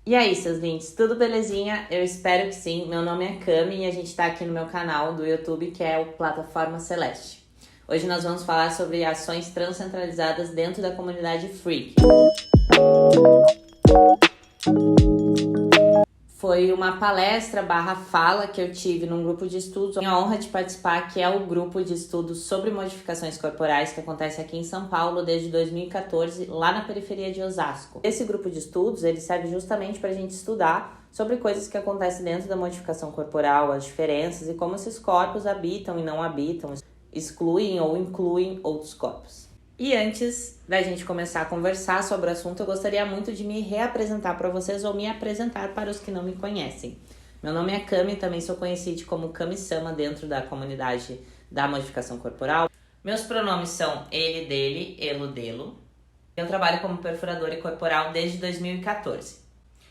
E aí, seus lindos, tudo belezinha? Eu espero que sim. Meu nome é Cami e a gente tá aqui no meu canal do YouTube, que é o Plataforma Celeste. Hoje nós vamos falar sobre ações transcentralizadas dentro da comunidade Freak. Foi uma palestra / fala que eu tive num grupo de estudos. Tenho a honra de participar, que é o grupo de estudos sobre modificações corporais que acontece aqui em São Paulo desde 2014, lá na periferia de Osasco. Esse grupo de estudos, ele serve justamente para a gente estudar sobre coisas que acontecem dentro da modificação corporal, as diferenças e como esses corpos habitam e não habitam, excluem ou incluem outros corpos. E antes da gente começar a conversar sobre o assunto, eu gostaria muito de me reapresentar para vocês ou me apresentar para os que não me conhecem. Meu nome é Cami, também sou conhecida como Kami-sama dentro da comunidade da modificação corporal. Meus pronomes são ele, dele, elo, delo. Eu trabalho como perfuradora corporal desde 2014.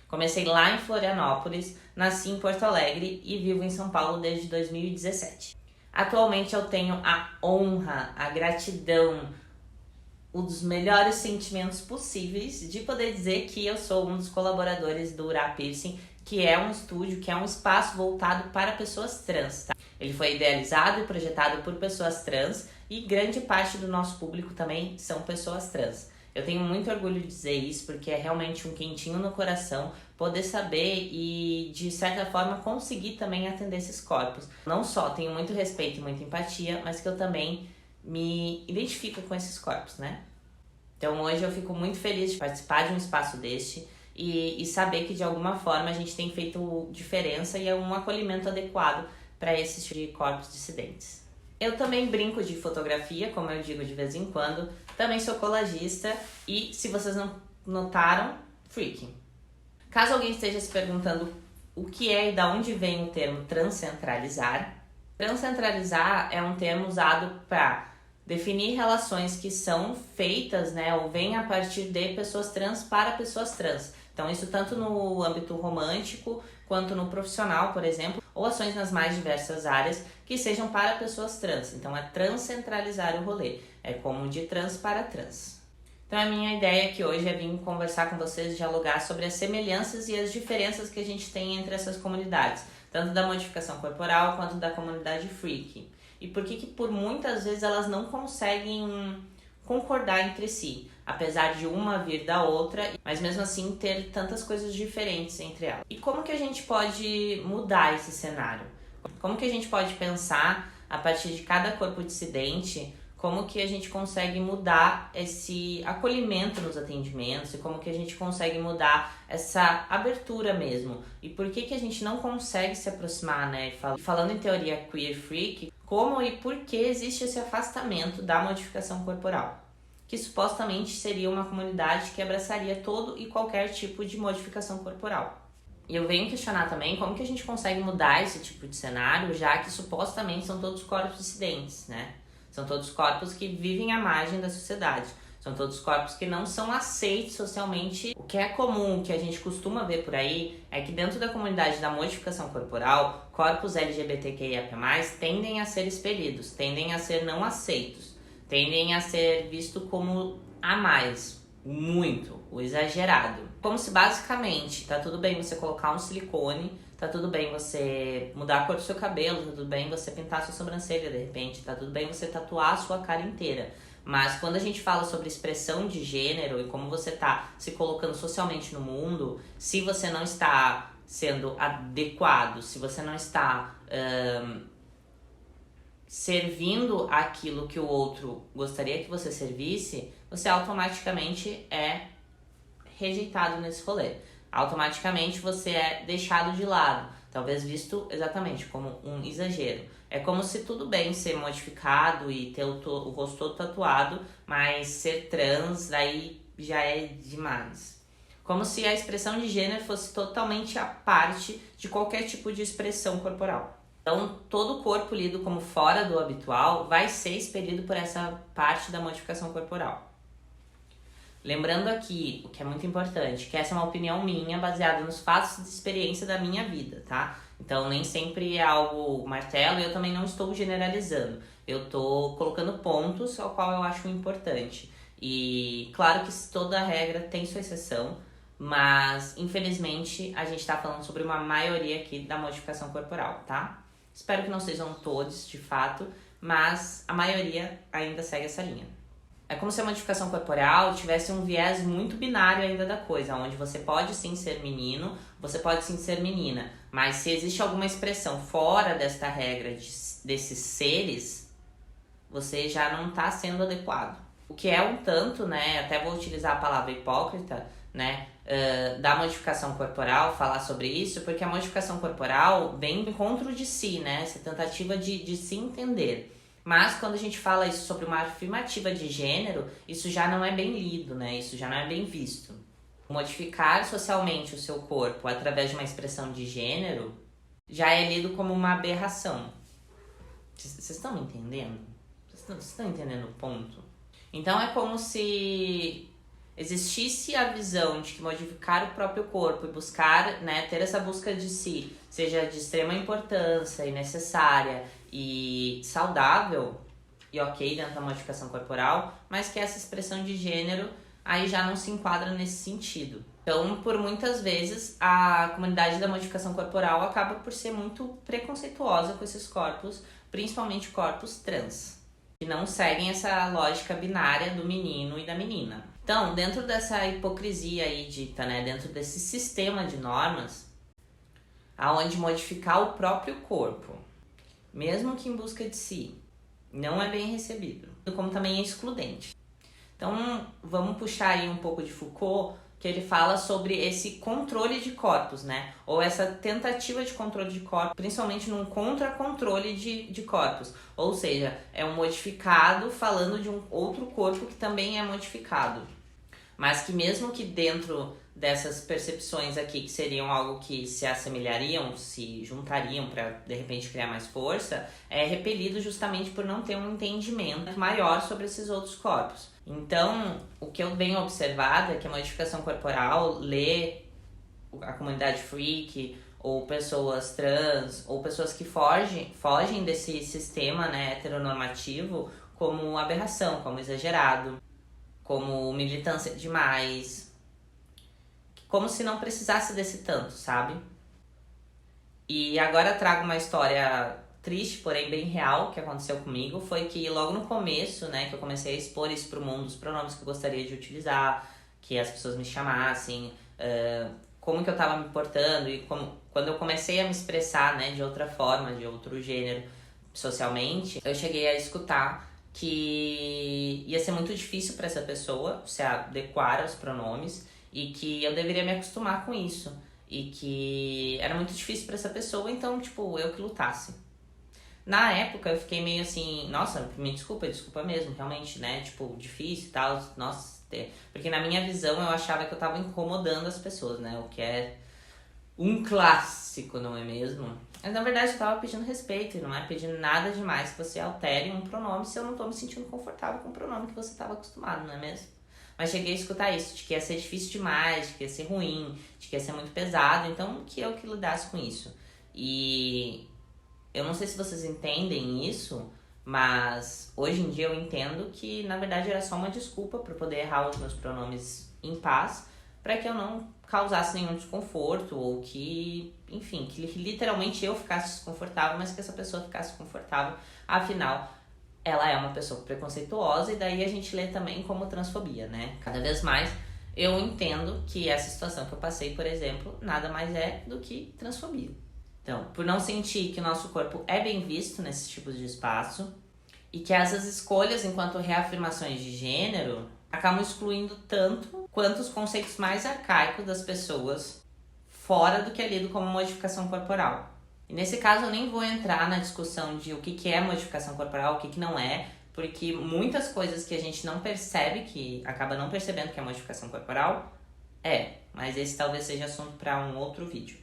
Comecei lá em Florianópolis, nasci em Porto Alegre e vivo em São Paulo desde 2017. Atualmente eu tenho a honra, a gratidão, um dos melhores sentimentos possíveis de poder dizer que eu sou um dos colaboradores do Ura Piercing, que é um estúdio, que é um espaço voltado para pessoas trans, tá? Ele foi idealizado e projetado por pessoas trans e grande parte do nosso público também são pessoas trans. Eu tenho muito orgulho de dizer isso porque é realmente um quentinho no coração poder saber e, de certa forma, conseguir também atender esses corpos. Não só tenho muito respeito e muita empatia, mas que eu também me identifico com esses corpos, né? Então hoje eu fico muito feliz de participar de um espaço deste e saber que de alguma forma a gente tem feito diferença e é um acolhimento adequado para esses tipos de corpos dissidentes. Eu também brinco de fotografia, como eu digo de vez em quando, também sou colagista e, se vocês não notaram, freaking. Caso alguém esteja se perguntando o que é e de onde vem o termo transcentralizar, transcentralizar é um termo usado para definir relações que são feitas, né, ou vêm a partir de pessoas trans para pessoas trans. Então isso tanto no âmbito romântico quanto no profissional, por exemplo, ou ações nas mais diversas áreas que sejam para pessoas trans. Então é transcentralizar o rolê, é como de trans para trans. Então a minha ideia aqui hoje é vir conversar com vocês, dialogar sobre as semelhanças e as diferenças que a gente tem entre essas comunidades, tanto da modificação corporal quanto da comunidade freak. E por que por muitas vezes elas não conseguem concordar entre si, apesar de uma vir da outra, mas mesmo assim ter tantas coisas diferentes entre elas. E como que a gente pode mudar esse cenário? Como que a gente pode pensar, a partir de cada corpo dissidente, como que a gente consegue mudar esse acolhimento nos atendimentos e como que a gente consegue mudar essa abertura mesmo? E por que a gente não consegue se aproximar, né? Falando em teoria queer freak, como e por que existe esse afastamento da modificação corporal? Que supostamente seria uma comunidade que abraçaria todo e qualquer tipo de modificação corporal. E eu venho questionar também como que a gente consegue mudar esse tipo de cenário, já que supostamente são todos corpos dissidentes, né? São todos corpos que vivem à margem da sociedade. São todos corpos que não são aceitos socialmente. O que é comum, o que a gente costuma ver por aí, é que dentro da comunidade da modificação corporal, corpos LGBTQIA+, tendem a ser expelidos, tendem a ser não aceitos, tendem a ser visto como a mais, muito, o exagerado. Como se basicamente, tá tudo bem você colocar um silicone, tá tudo bem você mudar a cor do seu cabelo, tá tudo bem você pintar a sua sobrancelha de repente, tá tudo bem você tatuar a sua cara inteira. Mas quando a gente fala sobre expressão de gênero e como você tá se colocando socialmente no mundo, se você não está sendo adequado, se você não está servindo aquilo que o outro gostaria que você servisse, você automaticamente é rejeitado nesse rolê. Automaticamente você é deixado de lado, talvez visto exatamente como um exagero. É como se tudo bem ser modificado e ter o rosto todo tatuado, mas ser trans daí já é demais. Como se a expressão de gênero fosse totalmente a parte de qualquer tipo de expressão corporal. Então, todo o corpo lido como fora do habitual vai ser expelido por essa parte da modificação corporal. Lembrando aqui, o que é muito importante, que essa é uma opinião minha, baseada nos fatos de experiência da minha vida, tá? Então, nem sempre é algo martelo e eu também não estou generalizando. Eu tô colocando pontos ao qual eu acho importante. E claro que toda regra tem sua exceção, Mas, infelizmente, a gente tá falando sobre uma maioria aqui da modificação corporal, tá? Espero que não sejam todos, de fato, mas a maioria ainda segue essa linha. É como se a modificação corporal tivesse um viés muito binário ainda da coisa, onde você pode sim ser menino, você pode sim ser menina, mas se existe alguma expressão fora desta regra desses seres, você já não está sendo adequado. O que é um tanto, né, até vou utilizar a palavra hipócrita, né, da modificação corporal, falar sobre isso, porque a modificação corporal vem do encontro de si, né, essa tentativa de se entender. Mas quando a gente fala isso sobre uma afirmativa de gênero, isso já não é bem lido, né, isso já não é bem visto. Modificar socialmente o seu corpo através de uma expressão de gênero já é lido como uma aberração. Vocês estão me entendendo? Vocês estão entendendo o ponto? Então é como se existisse a visão de que modificar o próprio corpo e buscar, né, ter essa busca de si, seja de extrema importância e necessária e saudável e ok dentro da modificação corporal, mas que essa expressão de gênero aí já não se enquadra nesse sentido. Então, por muitas vezes, a comunidade da modificação corporal acaba por ser muito preconceituosa com esses corpos, principalmente corpos trans, que não seguem essa lógica binária do menino e da menina. Então, dentro dessa hipocrisia aí dita, né, dentro desse sistema de normas, aonde modificar o próprio corpo, mesmo que em busca de si, não é bem recebido, como também é excludente. Então, vamos puxar aí um pouco de Foucault, que ele fala sobre esse controle de corpos, né? Ou essa tentativa de controle de corpos, principalmente num contra-controle de corpos. Ou seja, é um modificado falando de um outro corpo que também é modificado. Mas que mesmo que dentro dessas percepções aqui, que seriam algo que se assemelhariam, se juntariam para de repente criar mais força, é repelido justamente por não ter um entendimento maior sobre esses outros corpos. Então, o que eu venho observado é que a modificação corporal lê a comunidade freak, ou pessoas trans, ou pessoas que fogem desse sistema, né, heteronormativo como aberração, como exagerado, como militância demais, como se não precisasse desse tanto, sabe? E agora eu trago uma história triste, porém bem real, que aconteceu comigo. Foi que logo no começo, né, que eu comecei a expor isso pro mundo, os pronomes que eu gostaria de utilizar, que as pessoas me chamassem, como que eu tava me portando, e quando eu comecei a me expressar, né, de outra forma, de outro gênero, socialmente, eu cheguei a escutar que ia ser muito difícil para essa pessoa se adequar aos pronomes e que eu deveria me acostumar com isso e que era muito difícil para essa pessoa, então, tipo, eu que lutasse. Na época eu fiquei meio assim, nossa, me desculpa mesmo, realmente, né, tipo, difícil e tal, nossa, porque na minha visão eu achava que eu tava incomodando as pessoas, né, o que é um clássico, não é mesmo? Mas na verdade eu tava pedindo respeito e não é pedindo nada demais que você altere um pronome se eu não tô me sentindo confortável com o pronome que você tava acostumado, não é mesmo? Mas cheguei a escutar isso, de que ia ser difícil demais, de que ia ser ruim, de que ia ser muito pesado, então que eu que lidasse com isso. E eu não sei se vocês entendem isso, mas hoje em dia eu entendo que na verdade era só uma desculpa para poder errar os meus pronomes em paz, para que eu não causasse nenhum desconforto ou que, enfim, que literalmente eu ficasse desconfortável, mas que essa pessoa ficasse confortável. Afinal, ela é uma pessoa preconceituosa e daí a gente lê também como transfobia, né? Cada vez mais eu entendo que essa situação que eu passei, por exemplo, nada mais é do que transfobia. Então, por não sentir que o nosso corpo é bem visto nesses tipos de espaço e que essas escolhas enquanto reafirmações de gênero acabam excluindo tanto quanto os conceitos mais arcaicos das pessoas fora do que é lido como modificação corporal. E nesse caso eu nem vou entrar na discussão de o que é modificação corporal, o que não é, porque muitas coisas que a gente não percebe, que acaba não percebendo que é modificação corporal, mas esse talvez seja assunto para um outro vídeo.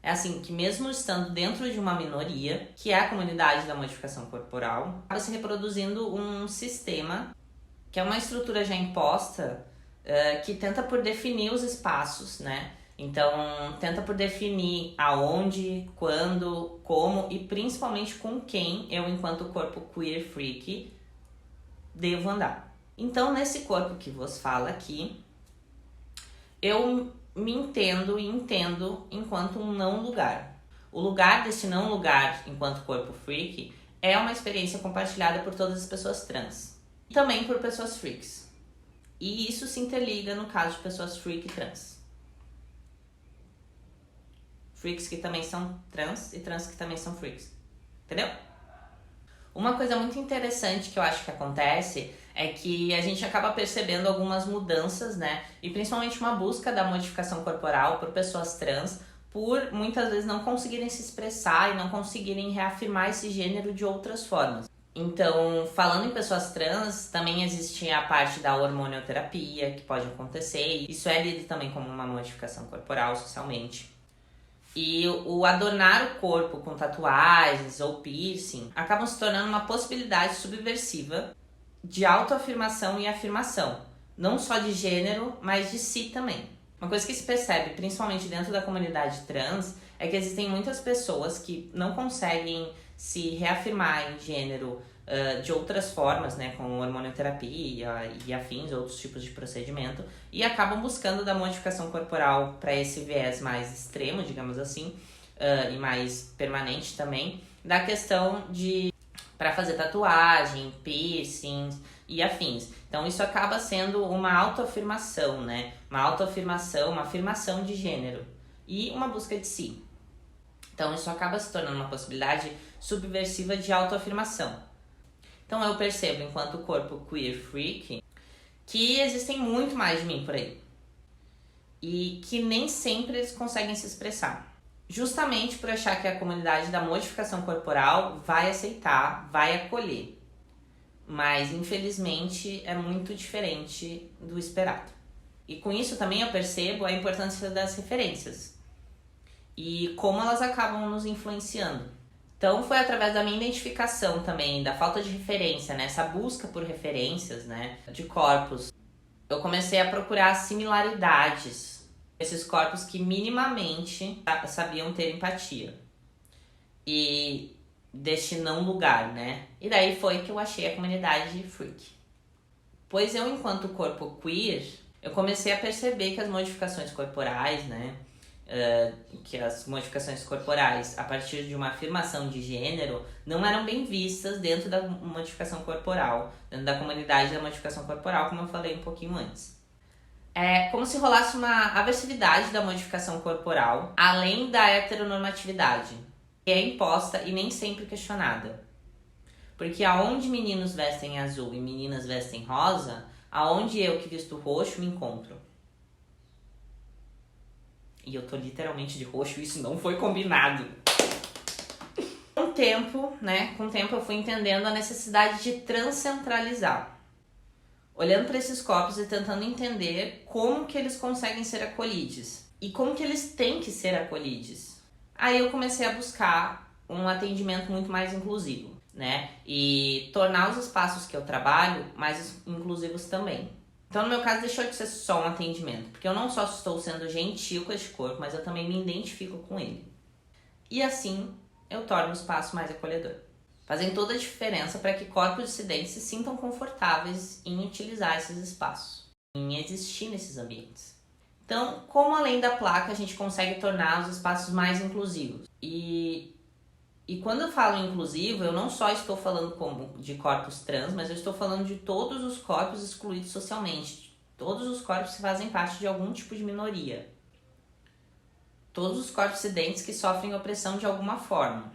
É assim, que mesmo estando dentro de uma minoria, que é a comunidade da modificação corporal, acaba se reproduzindo um sistema que é uma estrutura já imposta, que tenta por definir os espaços, né? Então, tenta por definir aonde, quando, como e principalmente com quem eu, enquanto corpo queer freak, devo andar. Então, nesse corpo que vos fala aqui, eu me entendo e entendo enquanto um não lugar. O lugar desse não lugar enquanto corpo freak é uma experiência compartilhada por todas as pessoas trans. E também por pessoas freaks. E isso se interliga no caso de pessoas freak e trans. Freaks que também são trans e trans que também são freaks. Entendeu? Uma coisa muito interessante que eu acho que acontece é que a gente acaba percebendo algumas mudanças, né? E principalmente uma busca da modificação corporal por pessoas trans, por muitas vezes não conseguirem se expressar e não conseguirem reafirmar esse gênero de outras formas. Então, falando em pessoas trans, também existe a parte da hormonioterapia que pode acontecer. Isso é lido também como uma modificação corporal socialmente. E o adornar o corpo com tatuagens ou piercing acabam se tornando uma possibilidade subversiva de autoafirmação e afirmação, não só de gênero, mas de si também. Uma coisa que se percebe, principalmente dentro da comunidade trans, é que existem muitas pessoas que não conseguem se reafirmar em gênero de outras formas, né, com hormonioterapia e afins, outros tipos de procedimento, e acabam buscando da modificação corporal para esse viés mais extremo, digamos assim, e mais permanente também, da questão de para fazer tatuagem, piercings e afins. Então isso acaba sendo uma autoafirmação, né? Uma autoafirmação, uma afirmação de gênero e uma busca de si. Então isso acaba se tornando uma possibilidade subversiva de autoafirmação. Então eu percebo, enquanto corpo queer freak, que existem muito mais de mim por aí. E que nem sempre eles conseguem se expressar. Justamente por achar que a comunidade da modificação corporal vai aceitar, vai acolher. Mas, infelizmente, é muito diferente do esperado. E com isso também eu percebo a importância das referências. E como elas acabam nos influenciando. Então foi através da minha identificação também, da falta de referência, né? Essa busca por referências, né, de corpos. Eu comecei a procurar similaridades. Esses corpos que minimamente sabiam ter empatia. E deste não lugar, né? E daí foi que eu achei a comunidade freak. Pois eu, enquanto corpo queer, eu comecei a perceber que as modificações corporais, né? Que as modificações corporais, a partir de uma afirmação de gênero, não eram bem vistas dentro da modificação corporal, dentro da comunidade da modificação corporal, como eu falei um pouquinho antes. É como se rolasse uma aversividade da modificação corporal, além da heteronormatividade, que é imposta e nem sempre questionada. Porque aonde meninos vestem azul e meninas vestem rosa, aonde eu que visto roxo me encontro. E eu tô literalmente de roxo, isso não foi combinado. Com o tempo eu fui entendendo a necessidade de transcentralizar. Olhando para esses corpos e tentando entender como que eles conseguem ser acolhidos. E como que eles têm que ser acolhidos. Aí eu comecei a buscar um atendimento muito mais inclusivo, né? E tornar os espaços que eu trabalho mais inclusivos também. Então, no meu caso, deixou de ser só um atendimento, porque eu não só estou sendo gentil com esse corpo, mas eu também me identifico com ele. E assim, eu torno o espaço mais acolhedor. Fazem toda a diferença para que corpos dissidentes se sintam confortáveis em utilizar esses espaços, em existir nesses ambientes. Então, como além da placa, a gente consegue tornar os espaços mais inclusivos? E quando eu falo inclusivo, eu não só estou falando de corpos trans, mas eu estou falando de todos os corpos excluídos socialmente. Todos os corpos que fazem parte de algum tipo de minoria. Todos os corpos dissidentes que sofrem opressão de alguma forma.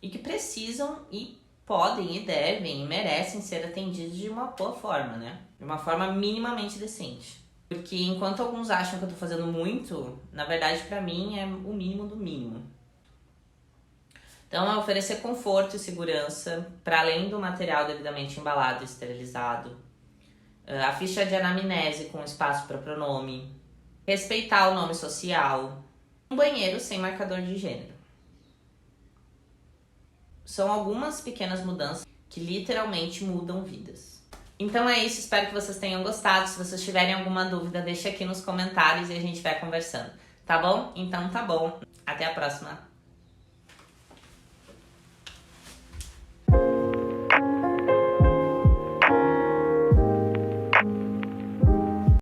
E que precisam e podem e devem e merecem ser atendidos de uma boa forma, né? De uma forma minimamente decente. Porque enquanto alguns acham que eu tô fazendo muito, na verdade pra mim é o mínimo do mínimo. Então é oferecer conforto e segurança, para além do material devidamente embalado e esterilizado. A ficha de anamnese com espaço para pronome. Respeitar o nome social. Um banheiro sem marcador de gênero. São algumas pequenas mudanças que literalmente mudam vidas. Então é isso, espero que vocês tenham gostado. Se vocês tiverem alguma dúvida, deixa aqui nos comentários e a gente vai conversando. Tá bom? Então tá bom. Até a próxima.